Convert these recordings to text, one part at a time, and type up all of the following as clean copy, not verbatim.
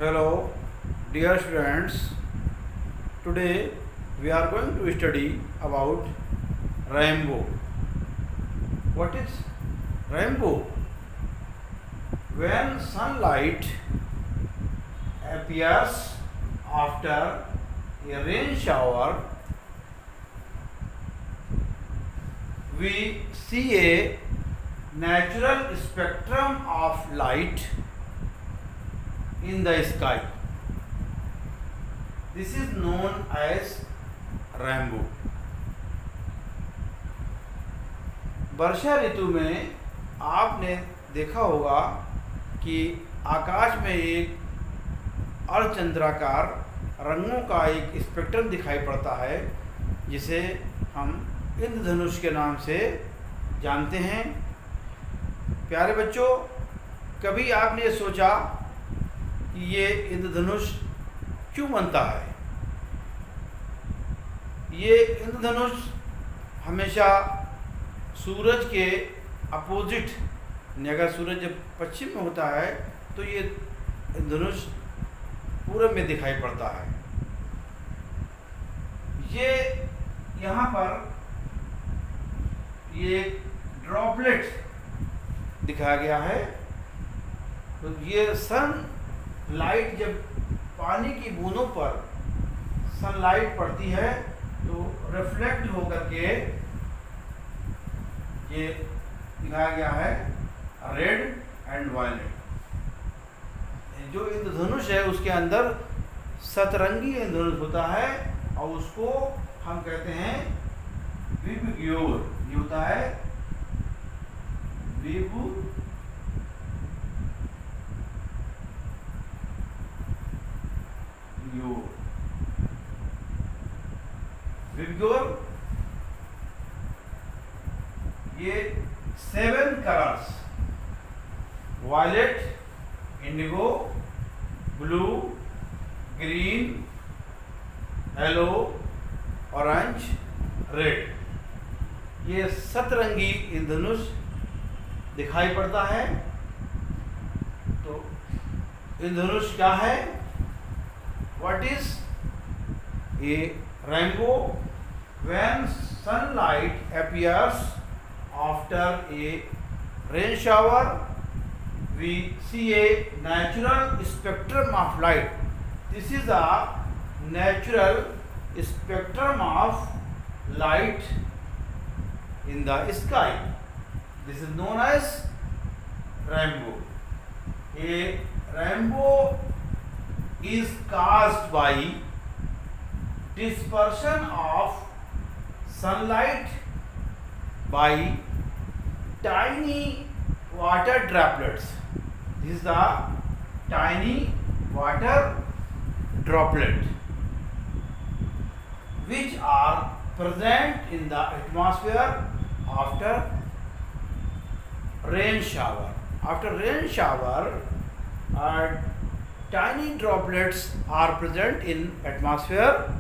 Hello, dear students. Today we are going to study about rainbow. What is rainbow? When sunlight appears after a rain shower, we see a natural spectrum of light in the sky. This is known as rainbow. वर्षा ऋतु में आपने देखा होगा कि आकाश में एक अर्धचंद्राकार रंगों का एक स्पेक्ट्रम दिखाई पड़ता है, जिसे हम इंद्रधनुष के नाम से जानते हैं। प्यारे बच्चों, कभी आपने ये सोचा कि ये इंद्रधनुष क्यों बनता है? ये इंद्रधनुष हमेशा सूरज के अपोजिट, अगर सूरज जब पश्चिम में होता है तो ये इंद्रधनुष पूरब में दिखाई पड़ता है। ये यहाँ पर ये ड्रॉपलेट दिखाया गया है। तो ये सन लाइट, जब पानी की बूंदों पर सनलाइट पड़ती है तो रिफ्लेक्ट होकर के ये दिखाया गया है रेड एंड वायलेट। जो इंद्रधनुष है उसके अंदर सतरंगी इंद्रधनुष होता है और उसको हम कहते हैं विबग्योर। ये होता है विबग्योर। ये 7 colours, violet, indigo, blue, green, yellow, orange, red, ये सतरंगी इंद्रधनुष दिखाई पड़ता है। तो इंद्रधनुष क्या है? What is a rainbow? When sunlight appears after a rain shower, we see a natural spectrum of light. This is a natural spectrum of light in the sky. This is known as rainbow. A rainbow is caused by dispersion of sunlight by tiny water droplets. This is the tiny water droplet which are present in the atmosphere after rain shower. After rain shower, tiny droplets are present in atmosphere.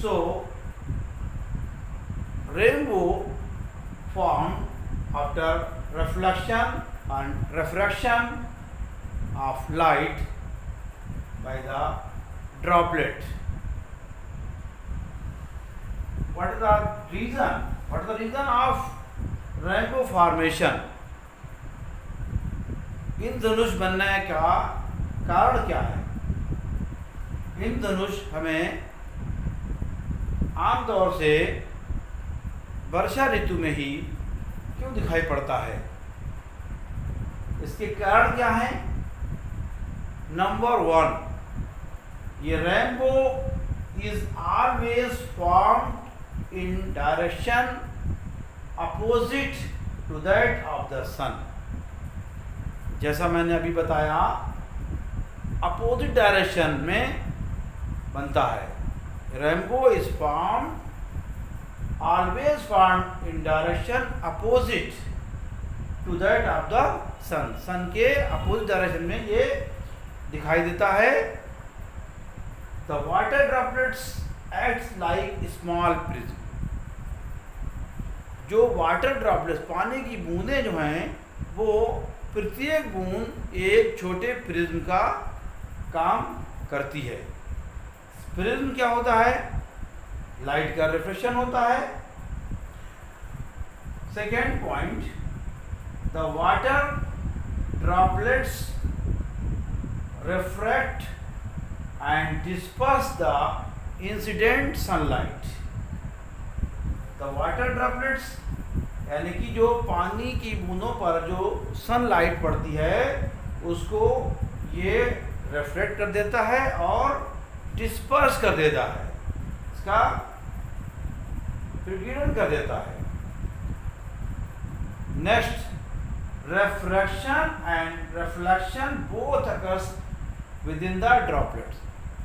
So rainbow formed after reflection and refraction of light by the droplet. What is the reason? What is the reason of rainbow formation? इंद्रधनुष बनने का कारण क्या है? इंद्रधनुष हमें आमतौर से वर्षा ऋतु में ही क्यों दिखाई पड़ता है? इसके कारण क्या है? नंबर 1, ये rainbow is always formed in direction opposite to that of the sun. जैसा मैंने अभी बताया, अपोजिट डायरेक्शन में बनता है। Rainbow is always formed in direction opposite to that of the sun. Sun के opposite direction में ये दिखाई देता है। The water droplets acts like small prism. जो वाटर ड्रॉपलेट्स, पानी की बूंदें जो हैं, वो प्रत्येक बूंद एक छोटे प्रिज्म का काम करती है। प्रिज्म क्या होता है? लाइट का रिफ्लेक्शन होता है। Second point, the water droplets refract and disperse the incident sunlight. The water droplets यानी कि जो पानी की बूंदों पर जो सनलाइट पड़ती है उसको ये रिफ्लेक्ट कर देता है और डिस्पर्स कर देता है, इसका विकिरण कर देता है। Next, refraction and reflection both occurs with in the droplets,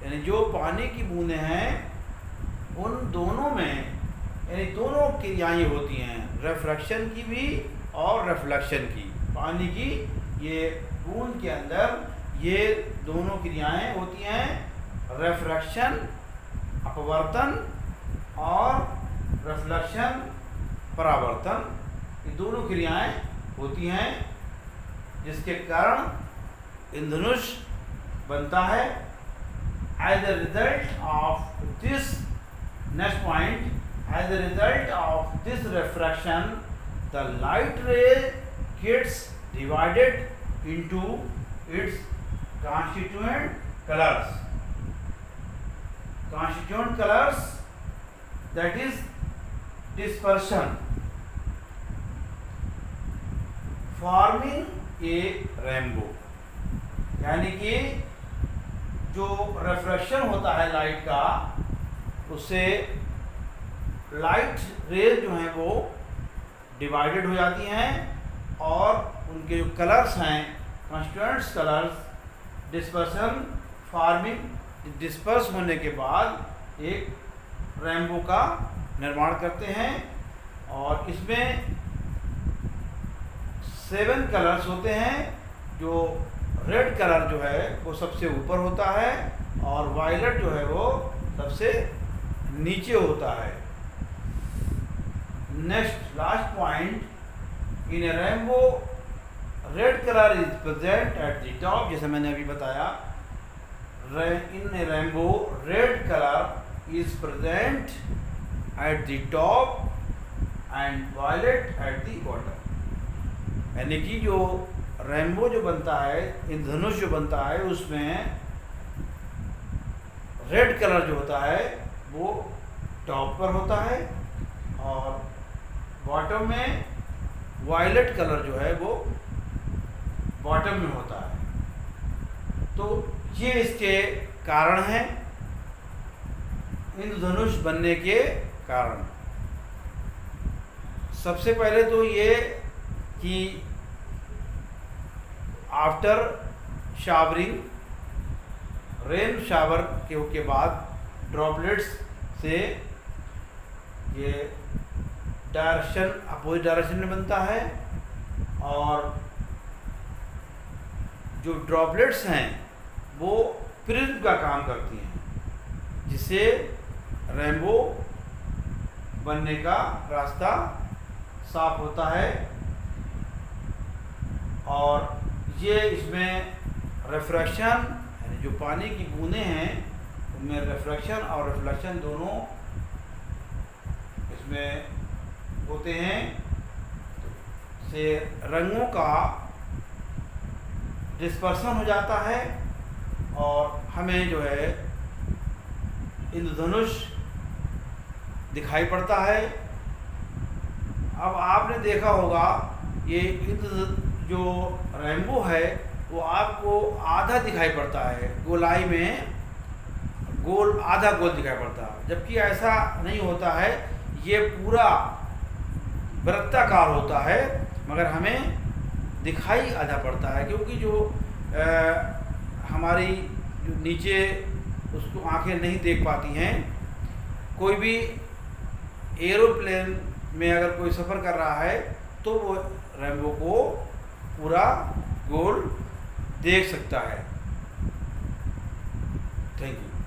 यानी जो पानी की बूंदें हैं उन दोनों में, यानी दोनों क्रियाएं होती हैं, रिफ्रैक्शन की भी और रिफ्लेक्शन की। पानी की ये बूंद के अंदर ये दोनों क्रियाएं होती हैं, रिफ्रैक्शन अपवर्तन और रिफ्लेक्शन परावर्तन, ये दोनों क्रियाएं होती हैं जिसके कारण इंद्रधनुष बनता है। As a result of this, next point, as a result of this refraction the light ray gets divided into its constituent colors, that is dispersion, forming a rainbow। यानी कि जो रिफ्लेक्शन होता है लाइट का, उससे लाइट रेज जो हैं वो डिवाइडेड हो जाती हैं और उनके जो कलर्स हैं, constituents colours, dispersion forming, disperse होने के बाद एक रेनबो का निर्माण करते हैं। और इसमें 7 कलर्स होते हैं। जो रेड कलर जो है वो सबसे ऊपर होता है और वायलेट जो है वो सबसे नीचे होता है। Next, last point, in a rainbow red colour is present at the top, जैसे मैंने अभी बताया, in a rainbow red colour is present at the top and violet at the bottom. यानी कि जो रेनबो जो बनता है, इंद्रधनुष जो बनता है, उसमें रेड कलर जो होता है वो टॉप पर होता है और बॉटम में वायलेट कलर जो है वो बॉटम में होता है। तो ये इसके कारण हैं, इंद्रधनुष बनने के कारण। सबसे पहले तो ये कि आफ्टर शावरिंग, रेन शावर के बाद ड्रॉपलेट्स से ये डायरेक्शन, अपोजिट डायरेक्शन में बनता है और जो ड्रॉपलेट्स हैं वो प्रिज्म का काम करती हैं, जिससे रेनबो बनने का रास्ता साफ होता है। और ये इसमें रिफ्रैक्शन, यानी जो पानी की बूंदें हैं उनमें रिफ्रैक्शन और रिफ्लेक्शन दोनों इसमें होते हैं, से रंगों का डिस्पर्सन हो जाता है और हमें जो है इंद्रधनुष दिखाई पड़ता है। अब आपने देखा होगा ये जो रेनबो है वो आपको आधा दिखाई पड़ता है, गोलाई में गोल, आधा गोल दिखाई पड़ता है, जबकि ऐसा नहीं होता है। ये पूरा वृत्ताकार होता है, मगर हमें दिखाई आधा पड़ता है, क्योंकि जो हमारी जो नीचे उसको आंखें नहीं देख पाती हैं। कोई भी एरोप्लेन में अगर कोई सफ़र कर रहा है तो वो रेनबो को पूरा गोल देख सकता है। Thank you.